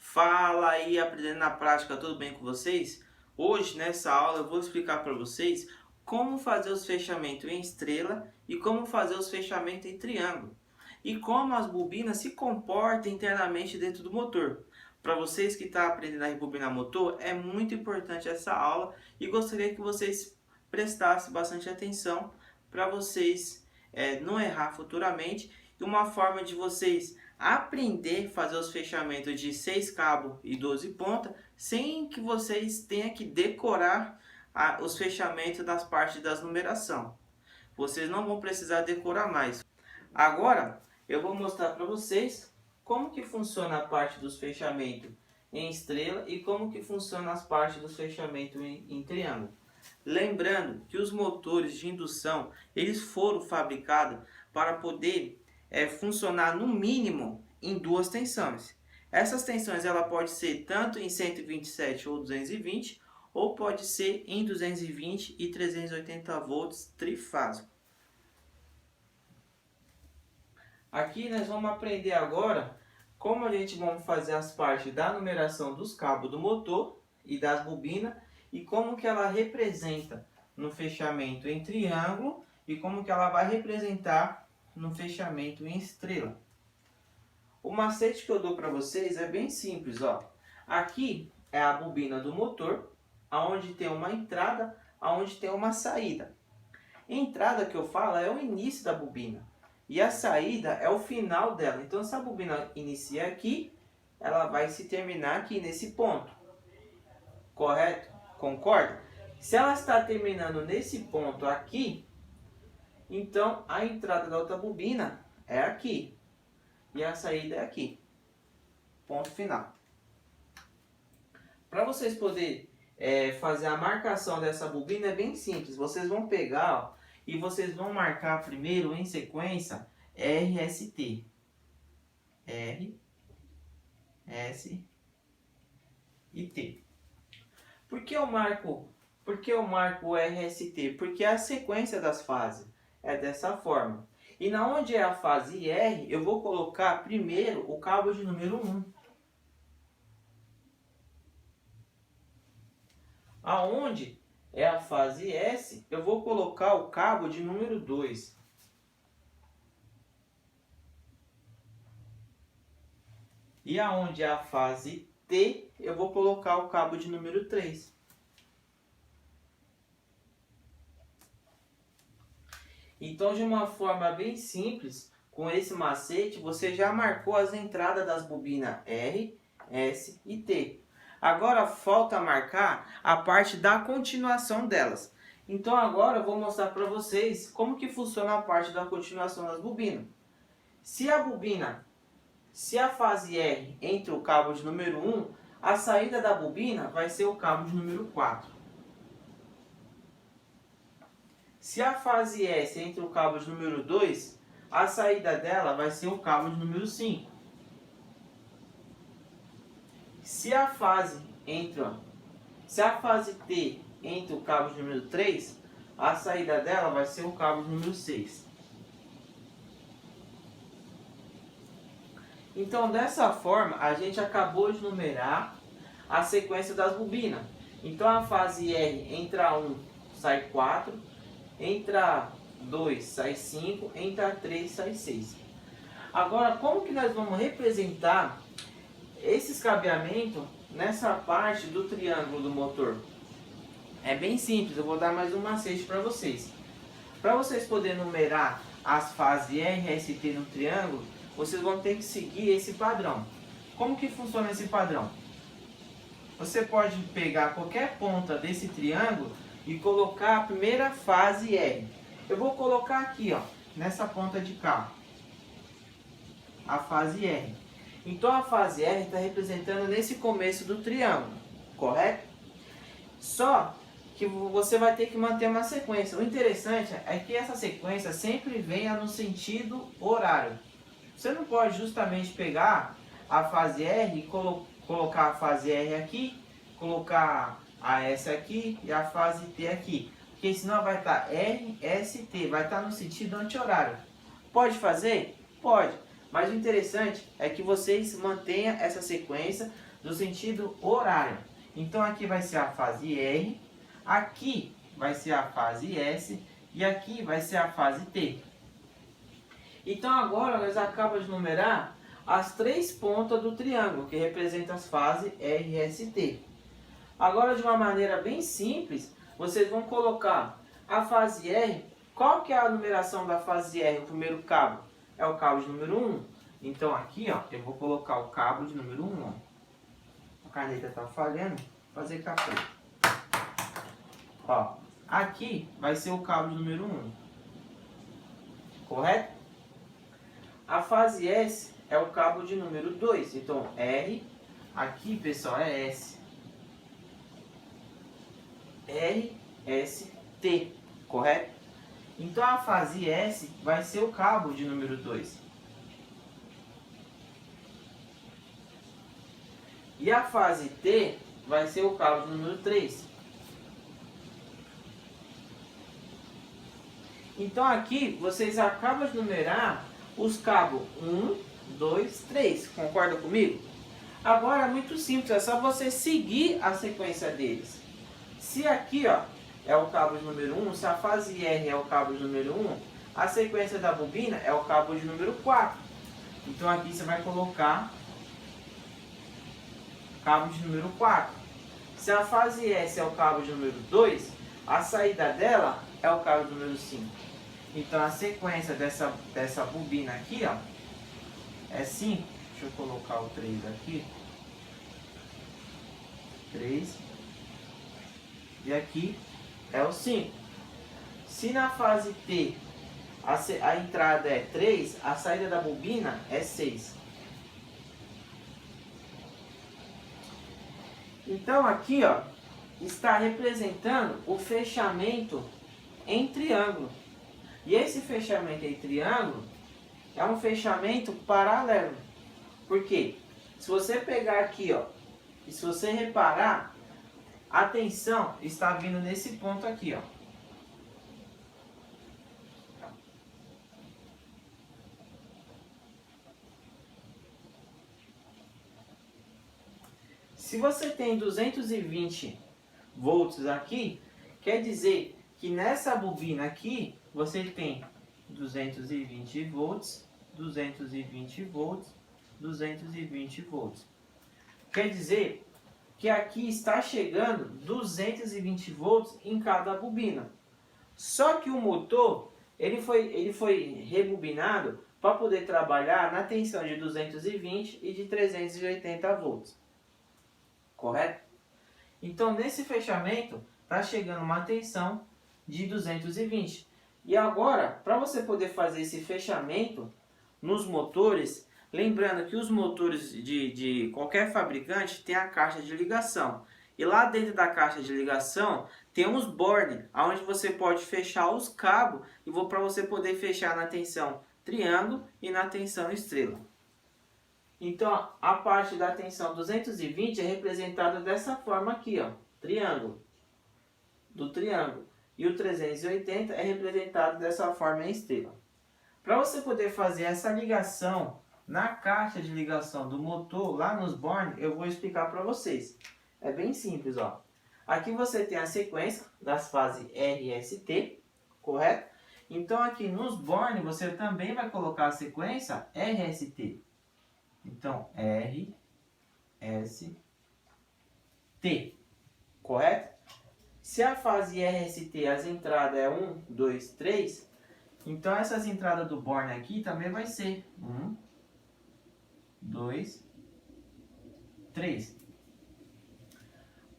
Fala aí, aprendendo na prática, tudo bem com vocês? Hoje, nessa aula, eu vou explicar para vocês como fazer os fechamentos em estrela e como fazer os fechamentos em triângulo. E como as bobinas se comportam internamente dentro do motor. Para vocês que estão aprendendo a rebobinar motor, é muito importante essa aula e gostaria que vocês prestassem bastante atenção para vocês não errar futuramente. E uma forma de vocês aprender a fazer os fechamentos de 6 cabos e 12 pontas sem que vocês tenham que decorar os fechamentos das partes das numeração. Vocês não vão precisar decorar mais. Agora eu vou mostrar para vocês como que funciona a parte dos fechamentos em estrela e como que funciona as partes dos fechamentos em triângulo. Lembrando que os motores de indução eles foram fabricados para poder funcionar no mínimo em duas tensões. Essas tensões ela pode ser tanto em 127 ou 220 ou pode ser em 220 e 380 volts trifásico. Aqui nós vamos aprender agora como a gente vai fazer as partes da numeração dos cabos do motor e das bobinas e como que ela representa no fechamento em triângulo e como que ela vai representar no fechamento em estrela. O macete que eu dou para vocês é bem simples, ó. Aqui é a bobina do motor, aonde tem uma entrada, aonde tem uma saída. A entrada que eu falo é o início da bobina e a saída é o final dela. Então, se a bobina inicia aqui, ela vai se terminar aqui nesse ponto. Correto? Concorda? Se ela está terminando nesse ponto aqui, então a entrada da outra bobina é aqui e a saída é aqui. Ponto final. Para vocês poderem fazer a marcação dessa bobina é bem simples. Vocês vão pegar, ó, e vocês vão marcar primeiro em sequência RST. R, S e T. Por que eu marco o RST? Porque é a sequência das fases é dessa forma. E na onde é a fase R, eu vou colocar primeiro o cabo de número 1. Aonde é a fase S, eu vou colocar o cabo de número 2. E aonde é a fase T, eu vou colocar o cabo de número 3. Então, de uma forma bem simples, com esse macete, você já marcou as entradas das bobinas R, S e T. Agora falta marcar a parte da continuação delas. Então agora eu vou mostrar para vocês como que funciona a parte da continuação das bobinas. Se a fase R entre o cabo de número 1, a saída da bobina vai ser o cabo de número 4. Se a fase S entre o cabo de número 2, a saída dela vai ser o cabo de número 5. Se a fase T entre o cabo de número 3, a saída dela vai ser o cabo de número 6. Então, dessa forma, a gente acabou de numerar a sequência das bobinas. Então, a fase R entra 1, sai 4. Entra 2, sai 5. Entra 3, sai 6. Agora, como que nós vamos representar esses cabeamentos nessa parte do triângulo do motor? É bem simples, eu vou dar mais um macete para vocês. Para vocês poderem numerar as fases R, S e T no triângulo, vocês vão ter que seguir esse padrão. Como que funciona esse padrão? Você pode pegar qualquer ponta desse triângulo e colocar a primeira fase R. Eu vou colocar aqui, ó, nessa ponta de cá, a fase R. Então a fase R está representando nesse começo do triângulo, correto? Só que você vai ter que manter uma sequência. O interessante é que essa sequência sempre venha no sentido horário. Você não pode justamente pegar a fase R e colocar a fase R aqui, colocar a S aqui e a fase T aqui. Porque senão vai estar R, S, T. Vai estar no sentido anti-horário. Pode fazer? Pode. Mas o interessante é que vocês mantenham essa sequência do sentido horário. Então aqui vai ser a fase R, aqui vai ser a fase S e aqui vai ser a fase T. Então agora nós acabamos de numerar as três pontas do triângulo, que representam as fases R, S e T. Agora, de uma maneira bem simples, vocês vão colocar a fase R. Qual que é a numeração da fase R, o primeiro cabo? É o cabo de número 1. Então aqui, ó, eu vou colocar o cabo de número 1. Ó. A caneta está falhando, vou fazer capô. Ó, aqui vai ser o cabo de número 1. Correto? A fase S é o cabo de número 2. Então, R, aqui, pessoal, é S. R, S, T. Correto? Então, a fase S vai ser o cabo de número 2. E a fase T vai ser o cabo de número 3. Então, aqui, vocês acabam de numerar os cabos 1, 2, 3. Concorda comigo? Agora é muito simples, é só você seguir a sequência deles. Se aqui, ó, é o cabo de número 1, se a fase R é o cabo de número 1, a sequência da bobina é o cabo de número 4. Então aqui você vai colocar cabo de número 4. Se a fase S é o cabo de número 2, a saída dela é o cabo de número 5. Então a sequência dessa bobina aqui, ó, é 5. Deixa eu colocar o 3 aqui. 3. E aqui é o 5. Se na fase T a entrada é 3, a saída da bobina é 6. Então aqui, ó, está representando o fechamento em triângulo. E esse fechamento em triângulo é um fechamento paralelo. Por quê? Se você pegar aqui, ó, e se você reparar, a tensão está vindo nesse ponto aqui, ó. Se você tem 220 volts aqui, quer dizer que nessa bobina aqui, você tem 220 volts, 220 volts, 220 volts. Quer dizer que aqui está chegando 220 volts em cada bobina. Só que o motor, ele foi rebobinado para poder trabalhar na tensão de 220 e de 380 volts. Correto? Então, nesse fechamento, está chegando uma tensão de 220. E agora, para você poder fazer esse fechamento nos motores, lembrando que os motores de qualquer fabricante tem a caixa de ligação. E lá dentro da caixa de ligação tem uns bornes, onde você pode fechar os cabos e para você poder fechar na tensão triângulo e na tensão estrela. Então, a parte da tensão 220 é representada dessa forma aqui, ó, triângulo, do triângulo. E o 380 é representado dessa forma em estrela. Para você poder fazer essa ligação na caixa de ligação do motor, lá nos bornes, eu vou explicar para vocês. É bem simples, ó. Aqui você tem a sequência das fases R, S, T, correto? Então aqui nos bornes você também vai colocar a sequência R, S, T. Então, R, S, T, correto? Se a fase RST, as entradas é 1, 2, 3, então essas entradas do borne aqui também vai ser 1, 2, 3.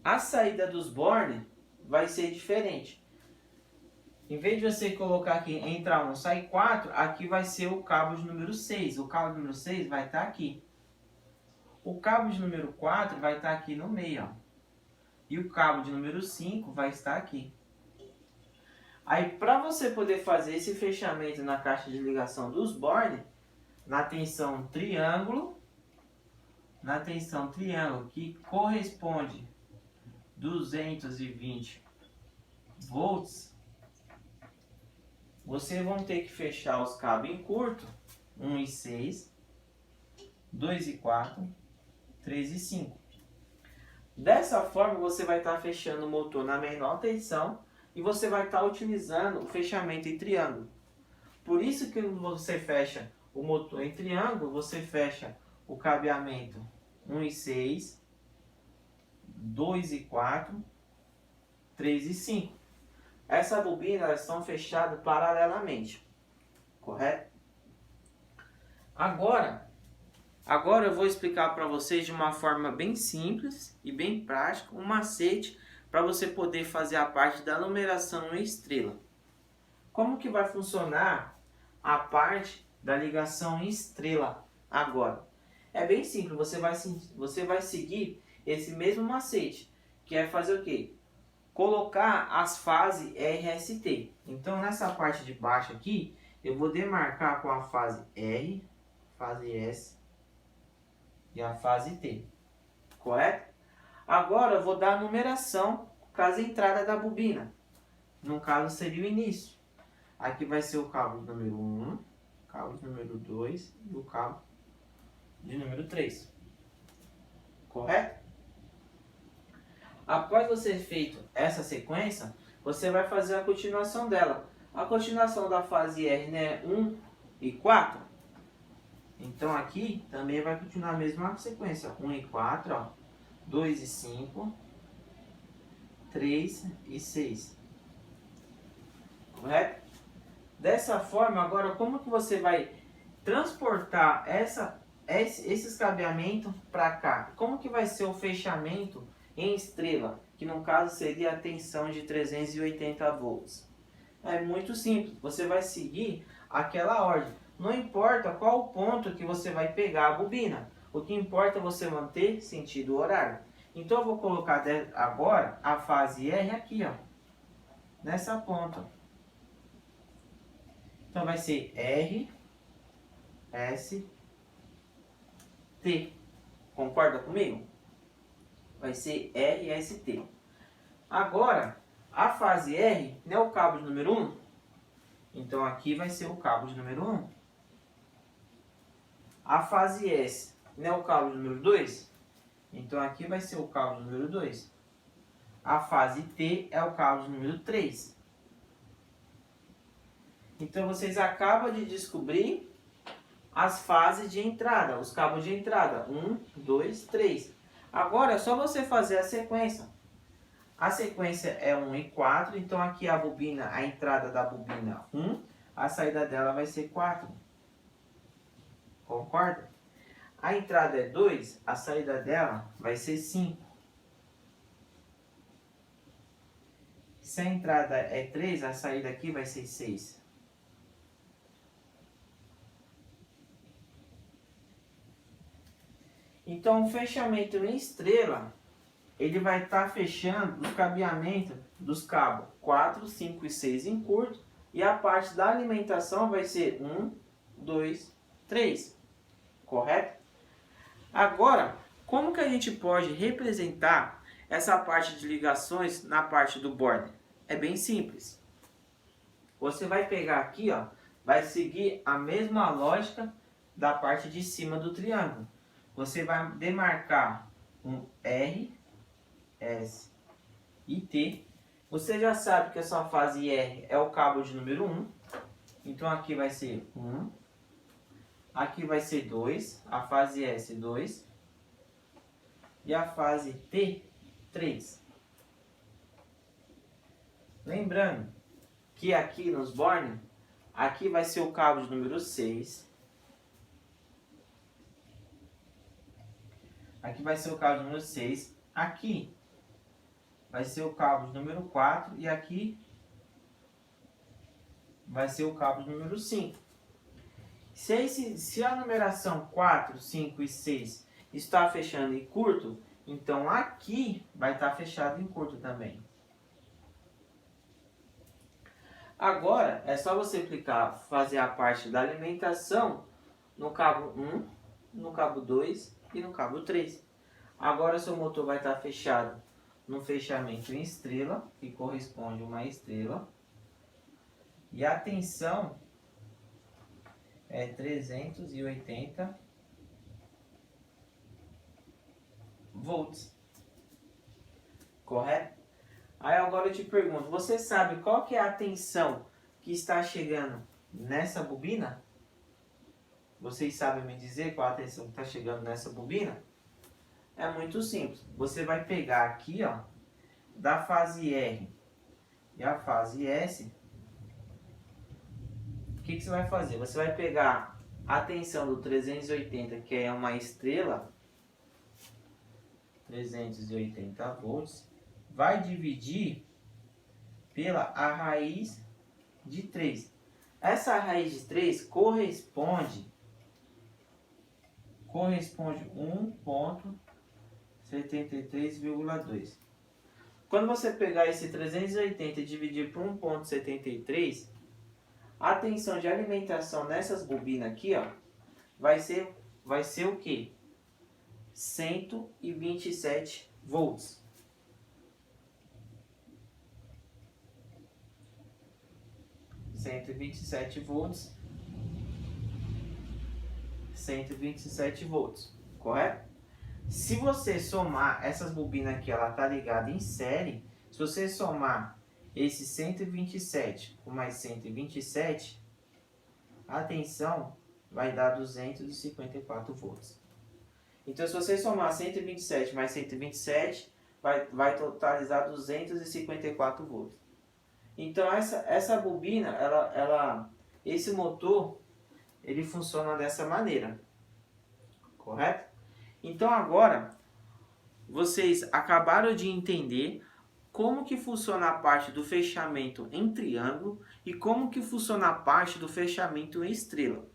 A saída dos bornes vai ser diferente. Em vez de você colocar aqui, entra 1, sai 4, aqui vai ser o cabo de número 6. O cabo de número 6 vai estar aqui. O cabo de número 4 vai estar aqui no meio, ó. E o cabo de número 5 vai estar aqui. Aí, para você poder fazer esse fechamento na caixa de ligação dos bornes, na tensão triângulo, que corresponde 220 volts, vocês vão ter que fechar os cabos em curto, 1 e 6, 2 e 4, 3 e 5. Dessa forma, você vai estar fechando o motor na menor tensão e você vai estar utilizando o fechamento em triângulo. Por isso que você fecha o motor em triângulo, você fecha o cabeamento 1 e 6, 2 e 4, 3 e 5. Essa bobina elas estão fechadas paralelamente, correto? Agora eu vou explicar para vocês de uma forma bem simples e bem prática um macete para você poder fazer a parte da numeração em estrela. Como que vai funcionar a parte da ligação em estrela agora? É bem simples, você vai seguir esse mesmo macete, que é fazer o quê? Colocar as fases RST. Então nessa parte de baixo aqui, eu vou demarcar com a fase R, fase S e a fase T, correto? Agora eu vou dar a numeração caso a entrada da bobina. No caso seria o início. Aqui vai ser o cabo de número 1, cabo de número 2 e o cabo de número 3. Correto? Após você feito essa sequência, você vai fazer a continuação dela. A continuação da fase R, né, 1 e 4. Então aqui também vai continuar a mesma sequência. 1 e 4, ó, 2 e 5, 3 e 6. Correto? Dessa forma, agora como que você vai transportar esses cabeamentos para cá? Como que vai ser o fechamento em estrela? Que no caso seria a tensão de 380 volts. É muito simples, você vai seguir aquela ordem. Não importa qual o ponto que você vai pegar a bobina. O que importa é você manter sentido horário. Então eu vou colocar agora a fase R aqui, ó, nessa ponta. Então vai ser R, S, T. Concorda comigo? Vai ser R, S, T. Agora, a fase R não é o cabo de número 1? Então aqui vai ser o cabo de número 1. A fase S não é o cabo de número 2? Então aqui vai ser o cabo de número 2. A fase T é o cabo de número 3. Então vocês acabam de descobrir as fases de entrada, os cabos de entrada. 1, 2, 3. Agora é só você fazer a sequência. A sequência é 1 e 4, então aqui a bobina, a entrada da bobina 1, a saída dela vai ser 4. Concorda? A entrada é 2, a saída dela vai ser 5. Se a entrada é 3, a saída aqui vai ser 6. Então o fechamento em estrela, ele vai estar fechando o cabeamento dos cabos 4, 5 e 6 em curto. E a parte da alimentação vai ser 1, 2, 3. Correto? Agora, como que a gente pode representar essa parte de ligações na parte do border? É bem simples. Você vai pegar aqui, ó, vai seguir a mesma lógica da parte de cima do triângulo. Você vai demarcar um R, S e T. Você já sabe que a sua fase R é o cabo de número 1. Então aqui vai ser 1. Aqui vai ser 2. A fase S, 2. E a fase T, 3. Lembrando que aqui nos bornes, aqui vai ser o cabo de número 6. Aqui vai ser o cabo de número 6. Aqui vai ser o cabo de número 4. E aqui vai ser o cabo de número 5. Se a numeração 4, 5 e 6 está fechando em curto, então aqui vai estar fechado em curto também. Agora é só você fazer a parte da alimentação no cabo 1, no cabo 2 e no cabo 3. Agora seu motor vai estar fechado no fechamento em estrela, que corresponde a uma estrela. E a tensão é 380 volts. correto? Aí agora eu te pergunto, você sabe qual que é a tensão que está chegando nessa bobina? Vocês sabem me dizer qual a tensão que está chegando nessa bobina? É muito simples. Você vai pegar aqui, ó, da fase R e a fase S. O que você vai fazer? Você vai pegar a tensão do 380, que é uma estrela, 380 volts, vai dividir pela a raiz de 3. Essa raiz de 3 corresponde 1,73,2. Quando você pegar esse 380 e dividir por 1,73, a tensão de alimentação nessas bobinas aqui, ó, vai ser o quê? 127 volts. 127 volts. 127 volts, correto? Se você somar essas bobinas aqui, ela tá ligada em série. Se você somar esse 127 com mais 127, a tensão vai dar 254 volts. Então, se você somar 127 mais 127, vai totalizar 254 volts. Então, essa bobina, esse motor, ele funciona dessa maneira, correto? Então, agora, vocês acabaram de entender como que funciona a parte do fechamento em triângulo e como que funciona a parte do fechamento em estrela.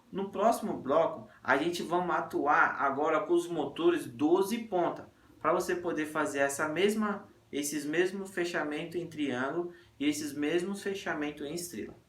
No próximo bloco, a gente vai atuar agora com os motores 12 ponta, para você poder fazer esses mesmos fechamentos em triângulo e esses mesmos fechamentos em estrela.